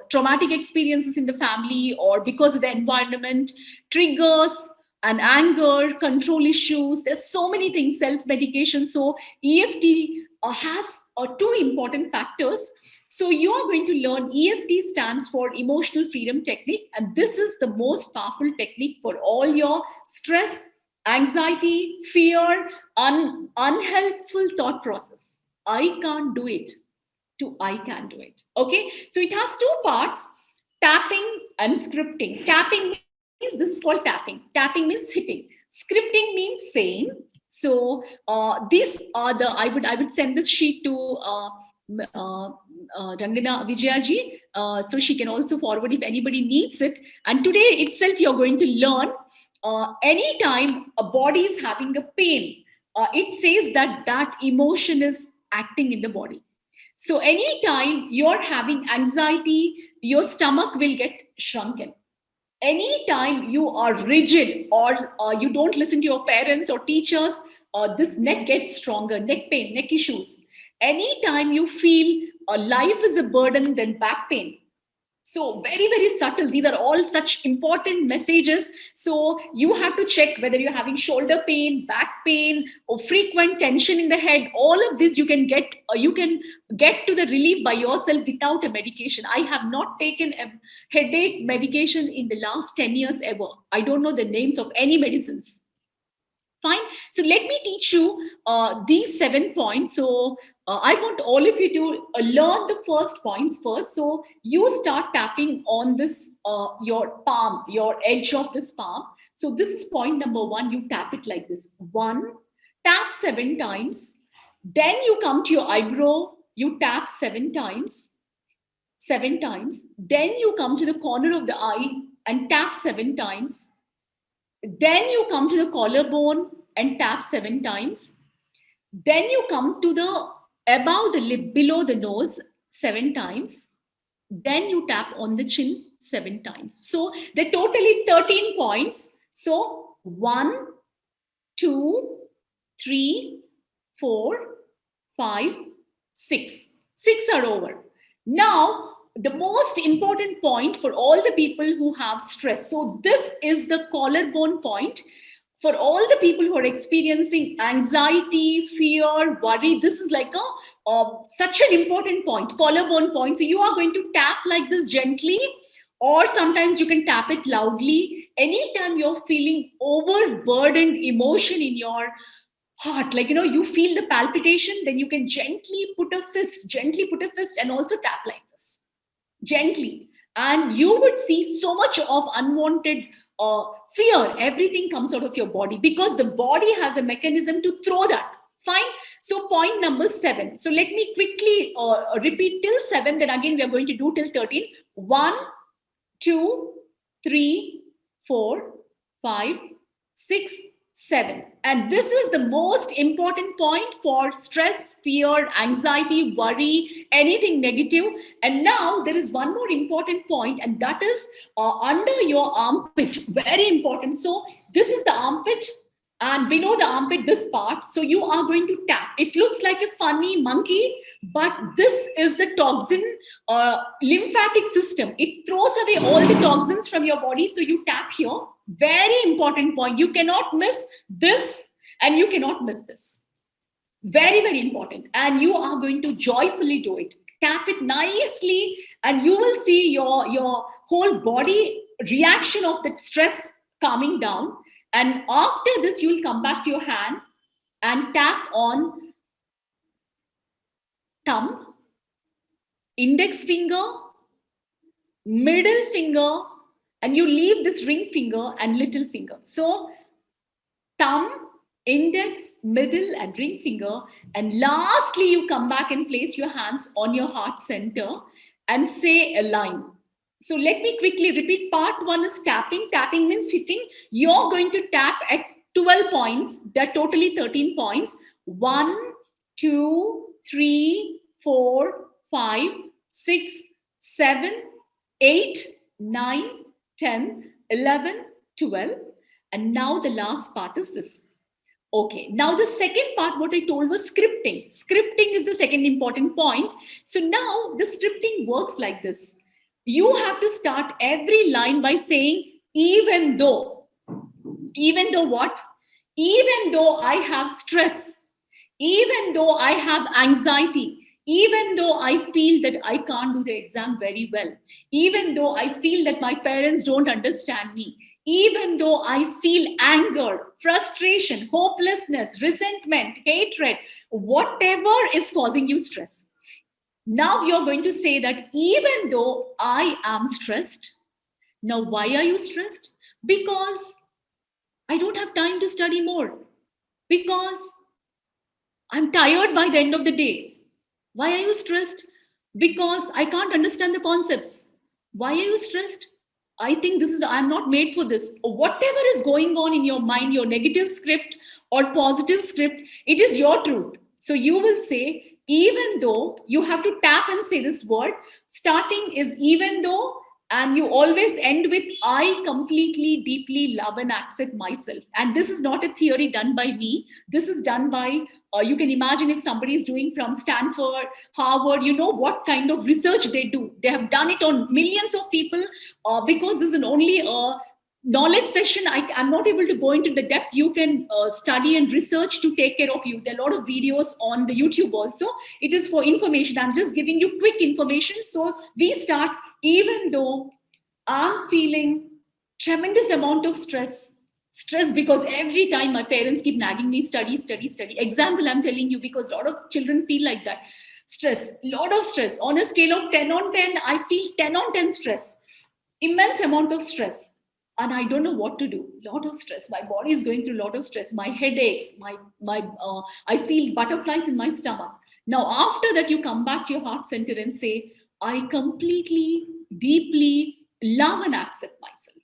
traumatic experiences in the family or because of the environment. Triggers and anger, control issues. There's so many things, self-medication. So EFT has two important factors. So you are going to learn EFT stands for Emotional Freedom Technique. And this is the most powerful technique for all your stress, anxiety, fear, unhelpful thought process. I can't do it to I can do it. Okay. So it has two parts, tapping and scripting. Tapping means, this is called tapping. Tapping means hitting. Scripting means saying. So these are the, I would send this sheet to Rangana Vijayaji, so she can also forward if anybody needs it. And today itself, you're going to learn anytime a body is having a pain, it says that that emotion is acting in the body. So anytime you're having anxiety, your stomach will get shrunken. Anytime you are rigid or you don't listen to your parents or teachers, this neck gets stronger, neck pain, neck issues. Anytime you feel life is a burden, then back pain. So very, very subtle. These are all such important messages. So you have to check whether you're having shoulder pain, back pain, or frequent tension in the head. All of this you can get to the relief by yourself without a medication. I have not taken a headache medication in the last 10 years ever. I don't know the names of any medicines. Fine. So let me teach you these 7 points. So I want all of you to learn the first points first. So you start tapping on this, your palm, your edge of this palm. So this is point number 1. You tap it like this. 1, tap 7 times. Then you come to your eyebrow. You tap 7 times. 7 times. Then you come to the corner of the eye and tap 7 times. Then you come to the collarbone and tap 7 times. Then you come to the above the lip, below the nose 7 times. Then you tap on the chin 7 times. So they're totally 13 points. So 1, 2, 3, 4, 5, 6. 6 are over. Now, the most important point for all the people who have stress. So this is the collarbone point. For all the people who are experiencing anxiety, fear, worry, this is like such an important point, collarbone point. So you are going to tap like this gently, or sometimes you can tap it loudly. Anytime you're feeling overburdened emotion in your heart, like, you feel the palpitation, then you can gently put a fist and also tap like this. Gently, and you would see so much of unwanted fear. Everything comes out of your body because the body has a mechanism to throw that. Fine. So point number 7. So let me quickly repeat till 7. Then again we are going to do till 13. 1, 2, 3, 4, 5, 6, 7. And this is the most important point for stress, fear, anxiety, worry, anything negative. And now there is one more important point, and that is under your armpit. Very important. So this is the armpit, and below the armpit, this part. So you are going to tap. It looks like a funny monkey, but this is the toxin lymphatic system. It throws away all the toxins from your body. So you tap here. Very important point. You cannot miss this, and you cannot miss this. Very, very important. And you are going to joyfully do it. Tap it nicely, and you will see your whole body reaction of the stress calming down. And after this, you will come back to your hand and tap on thumb, index finger, middle finger, and you leave this ring finger and little finger. So thumb, index, middle, and ring finger. And lastly, you come back and place your hands on your heart center and say a line. So let me quickly repeat. Part one is tapping. Tapping means hitting. You're going to tap at 12 points. That totally 13 points. 1, 2, 3, 4, 5, 6, 7, 8, 9, 10, 11, 12. And now the last part is this. Okay, now the second part, what I told was scripting. Scripting is the second important point. So now the scripting works like this. You have to start every line by saying, even though what? Even though I have stress, even though I have anxiety, even though I feel that I can't do the exam very well, even though I feel that my parents don't understand me, even though I feel anger, frustration, hopelessness, resentment, hatred, whatever is causing you stress. Now you're going to say that even though I am stressed, now why are you stressed? Because I don't have time to study more. Because I'm tired by the end of the day. Why are you stressed? Because I can't understand the concepts. Why are you stressed? I think I'm not made for this. Whatever is going on in your mind, your negative script or positive script, it is your truth. So you will say, even though, you have to tap and say this word. Starting is even though, and you always end with, I completely, deeply love and accept myself. And this is not a theory done by me. This is done by, you can imagine if somebody is doing from Stanford, Harvard, you know what kind of research they do. They have done it on millions of people, because this is only a knowledge session. I'm not able to go into the depth. You can study and research to take care of you. There are a lot of videos on the YouTube also. It is for information. I'm just giving you quick information. So we start, even though I'm feeling tremendous amount of stress because every time my parents keep nagging me, study. Example, I'm telling you, because a lot of children feel like that. Stress, lot of stress. On a scale of 10 on 10, I feel 10 on 10 stress. Immense amount of stress. And I don't know what to do. Lot of stress. My body is going through a lot of stress. My headaches, I feel butterflies in my stomach. Now, after that, you come back to your heart center and say, I completely, deeply love and accept myself.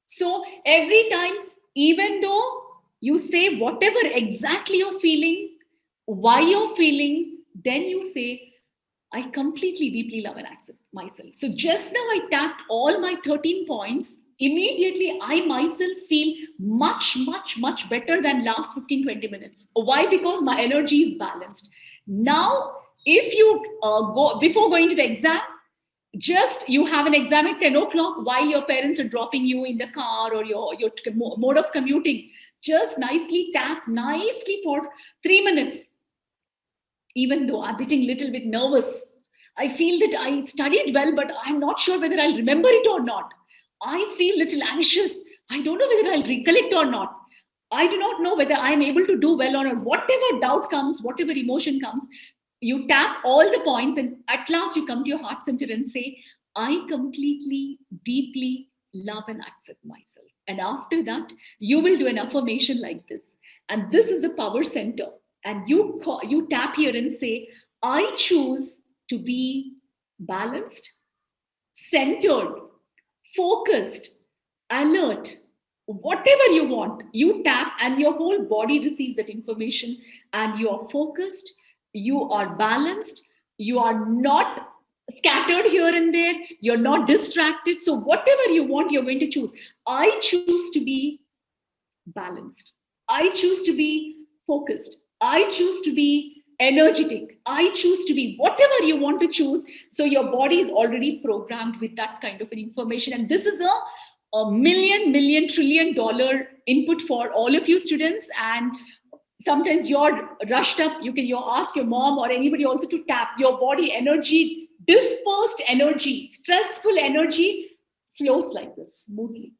So every time, even though you say whatever exactly you're feeling, why you're feeling, then you say, I completely, deeply love and accept myself. So just now I tapped all my 13 points. Immediately, I myself feel much, much, much better than last 15, 20 minutes. Why? Because my energy is balanced. Now, if you go before going to the exam, just you have an exam at 10 o'clock while your parents are dropping you in the car or your mode of commuting, just nicely tap nicely for 3 minutes. Even though I'm getting a little bit nervous, I feel that I studied well, but I'm not sure whether I'll remember it or not. I feel a little anxious. I don't know whether I'll recollect or not. I do not know whether I'm able to do well or not. Whatever doubt comes, whatever emotion comes, you tap all the points, and at last you come to your heart center and say, I completely, deeply love and accept myself. And after that, you will do an affirmation like this. And this is a power center. And you tap here and say, I choose to be balanced, centered, focused, alert, whatever you want. You tap and your whole body receives that information, and you are focused, you are balanced, you are not scattered here and there, you're not distracted. So whatever you want, you're going to choose. I choose to be balanced. I choose to be focused. I choose to be energetic. I choose to be whatever you want to choose. So your body is already programmed with that kind of an information. And this is a million, trillion dollar input for all of you students. And sometimes you're rushed up. You ask your mom or anybody also to tap your body energy, dispersed energy, stressful energy flows like this smoothly.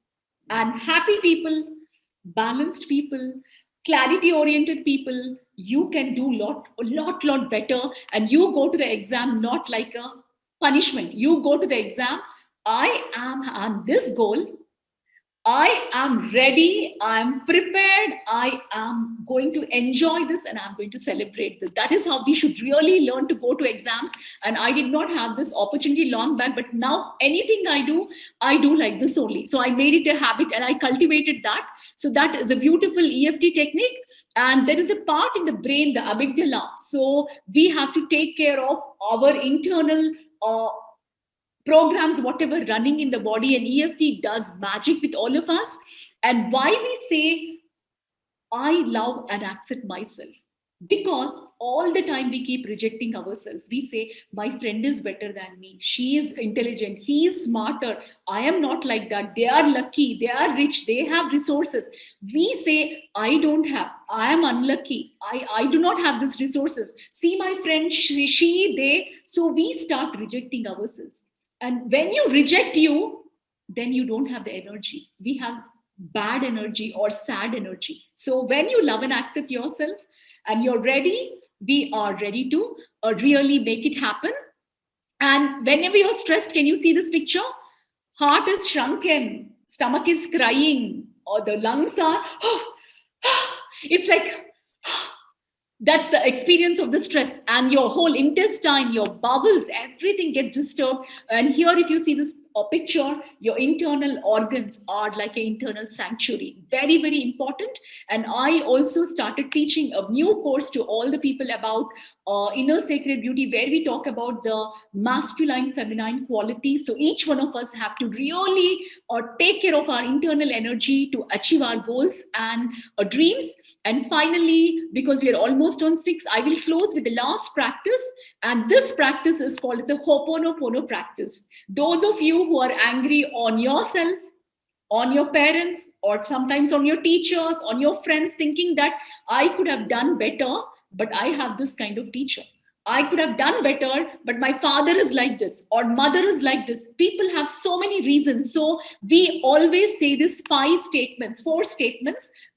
And happy people, balanced people, clarity oriented people, you can do a lot better, and you go to the exam not like a punishment. You go to the exam, I am on this goal, I am ready, I'm prepared, I am going to enjoy this, and I'm going to celebrate this. That is how we should really learn to go to exams. And I did not have this opportunity long back, but now anything I do like this only. So I made it a habit and I cultivated that. So that is a beautiful EFT technique. And there is a part in the brain, the amygdala. So we have to take care of our internal programs, whatever running in the body, and EFT does magic with all of us. And why we say, I love and accept myself? Because all the time we keep rejecting ourselves. We say, my friend is better than me. She is intelligent. He is smarter. I am not like that. They are lucky. They are rich. They have resources. We say, I don't have. I am unlucky. I do not have these resources. See my friend, she, they. So we start rejecting ourselves. And when you reject you, then you don't have the energy. We have bad energy or sad energy. So when you love and accept yourself and you're ready, we are ready to really make it happen. And whenever you're stressed, can you see this picture? Heart is shrunken, stomach is crying, or the lungs are, it's like, that's the experience of the stress, and your whole intestine, your bowels, everything gets disturbed. And here, if you see this picture, your internal organs are like an internal sanctuary. Very, very important. And I also started teaching a new course to all the people about inner sacred beauty, where we talk about the masculine, feminine qualities. So each one of us have to really take care of our internal energy to achieve our goals and dreams. And finally, because we are almost on 6, I will close with the last practice. And this practice is called as a Ho'oponopono practice. Those of you who are angry on yourself, on your parents, or sometimes on your teachers, on your friends, thinking that I could have done better, but I have this kind of teacher. I could have done better, but my father is like this, or mother is like this. People have so many reasons. So we always say this 4 statements,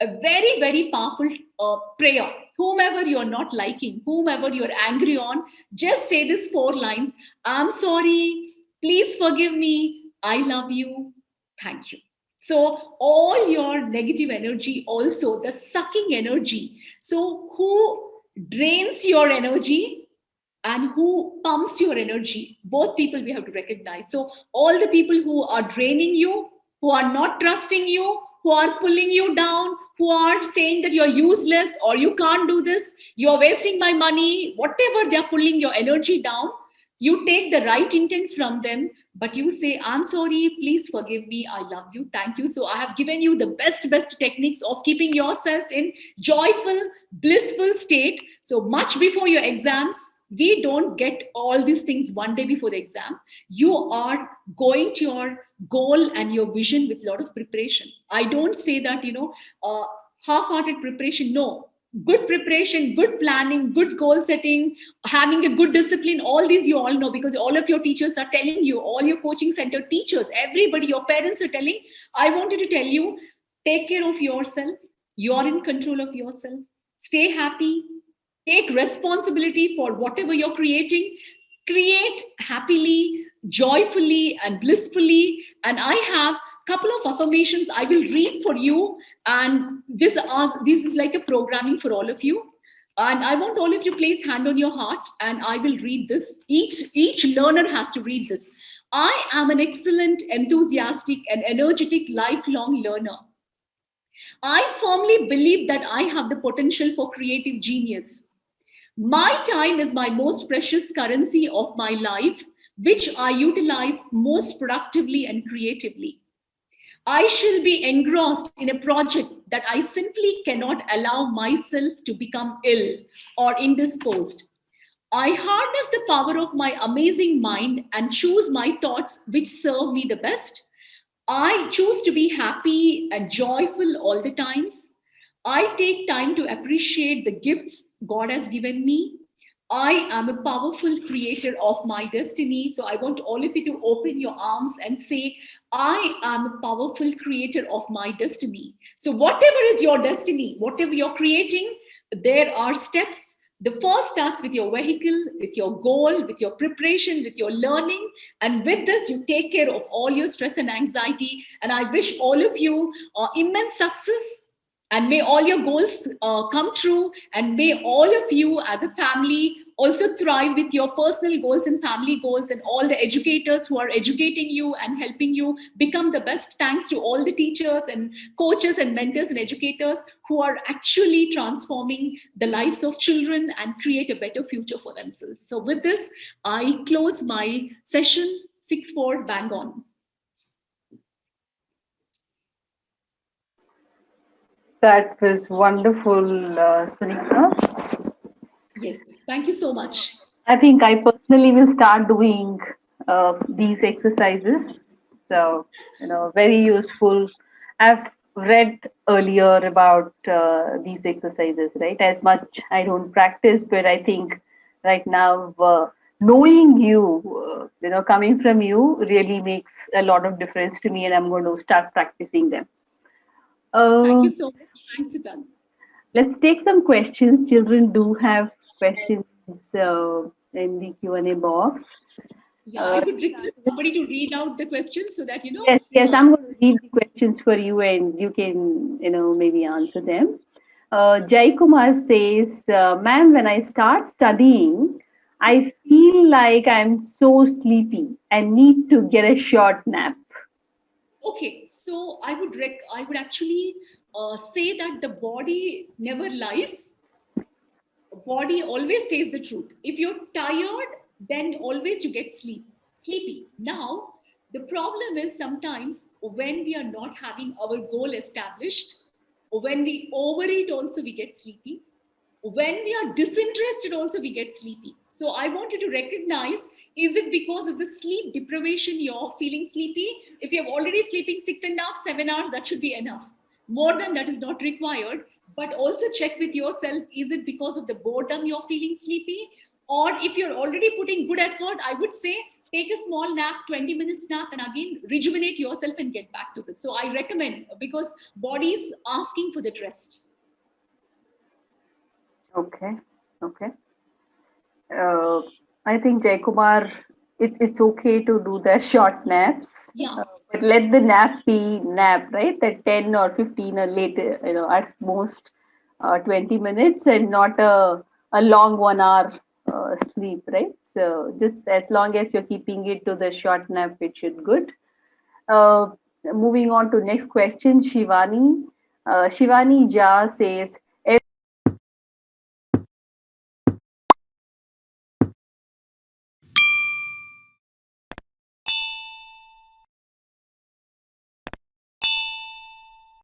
a very, very powerful prayer. Whomever you're not liking, whomever you're angry on, just say this 4 lines. I'm sorry. Please forgive me. I love you. Thank you. So all your negative energy, also the sucking energy. So who drains your energy and who pumps your energy? Both people we have to recognize. So all the people who are draining you, who are not trusting you, who are pulling you down, who are saying that you're useless or you can't do this, you're wasting my money, whatever they're pulling your energy down, you take the right intent from them, but you say, I'm sorry, please forgive me, I love you, thank you. So I have given you the best techniques of keeping yourself in joyful, blissful state. So much before your exams, we don't get all these things one day before the exam. You are going to your goal and your vision with a lot of preparation. I don't say that, half-hearted preparation. No. Good preparation, good planning, good goal setting, having a good discipline, all these you all know, because all of your teachers are telling you, all your coaching center teachers, everybody, your parents are telling. I wanted to tell you, take care of yourself. You're in control of yourself. Stay happy. Take responsibility for whatever you're creating. Create happily, joyfully, and blissfully. And I have couple of affirmations I will read for you, and this is like a programming for all of you. And I want all of you to place hand on your heart, and I will read this. Each learner has to read this. I am an excellent, enthusiastic, and energetic lifelong learner. I firmly believe that I have the potential for creative genius. My time is my most precious currency of my life, which I utilize most productively and creatively. I shall be engrossed in a project that I simply cannot allow myself to become ill or indisposed. I harness the power of my amazing mind and choose my thoughts which serve me the best. I choose to be happy and joyful all the times. I take time to appreciate the gifts God has given me. I am a powerful creator of my destiny. So I want all of you to open your arms and say, I am a powerful creator of my destiny. So, whatever is your destiny, whatever you're creating, there are steps. The first starts with your vehicle, with your goal, with your preparation, with your learning. And with this, you take care of all your stress and anxiety. And I wish all of you immense success, and may all your goals come true, and may all of you as a family also thrive with your personal goals and family goals, and all the educators who are educating you and helping you become the best. Thanks to all the teachers and coaches and mentors and educators who are actually transforming the lives of children and create a better future for themselves. So with this, I close my session. 6-4, bang on. That was wonderful, Sunita. Yes, thank you so much. I think I personally will start doing these exercises. So, very useful. I've read earlier about these exercises, right? As much I don't practice, but I think right now, knowing you, coming from you really makes a lot of difference to me, and I'm going to start practicing them. Thank Uh, you so much. Thanks, Siddhant. let's take some questions. Children do have questions in the Q&A box. Yeah, I would request somebody to read out the questions so that, Yes, yes, I'm going to read the questions for you and you can, maybe answer them. Jai Kumar says, ma'am, when I start studying, I feel like I'm so sleepy and need to get a short nap. okay, so I would actually say that the body never lies. Body always says the truth. If you're tired, then always you get sleepy. Now, the problem is sometimes when we are not having our goal established, when we overeat, also we get sleepy. When we are disinterested, also we get sleepy. So I want you to recognize, is it because of the sleep deprivation you're feeling sleepy? If you're already sleeping 6.5, 7 hours, that should be enough. More than that is not required. But also check with yourself, is it because of the boredom you're feeling sleepy? Or if you're already putting good effort, I would say take a small nap, 20 minutes nap, and again rejuvenate yourself and get back to this. So I recommend, because body's asking for that rest. Okay, okay. uh, I think Jaykumar, it's okay to do the short naps, Yeah. but let the nap be nap, right? That 10 or 15 or later, at most 20 minutes and not a long 1 hour sleep, right? So just as long as you're keeping it to the short nap, it should good. Uh, moving on to next question, Shivani. Shivani Jha says,